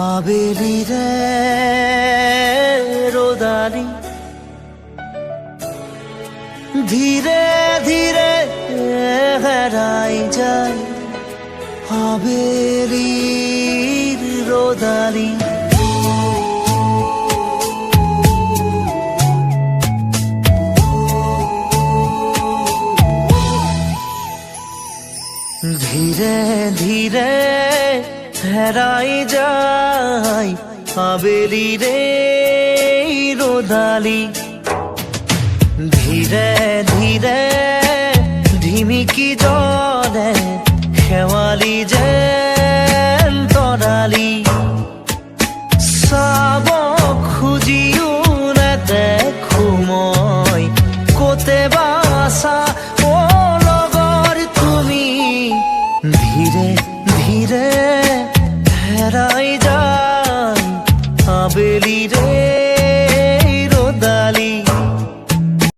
আবেলি রে রোদালি ধীরে ধীরে হারাই যায় আবেলির রোদালি ধীরে ধীরে হারাই যায় আবেলির রোদালি ধীরে ধীরে ঢিমিকি জলে খেৱালি যেন তৰালি চাব খুজিও নেদেখো মই ক'তে বা আছা অ লগৰ তুমি ধীৰে ধীৰে হেৰাই যায় আবেলি রে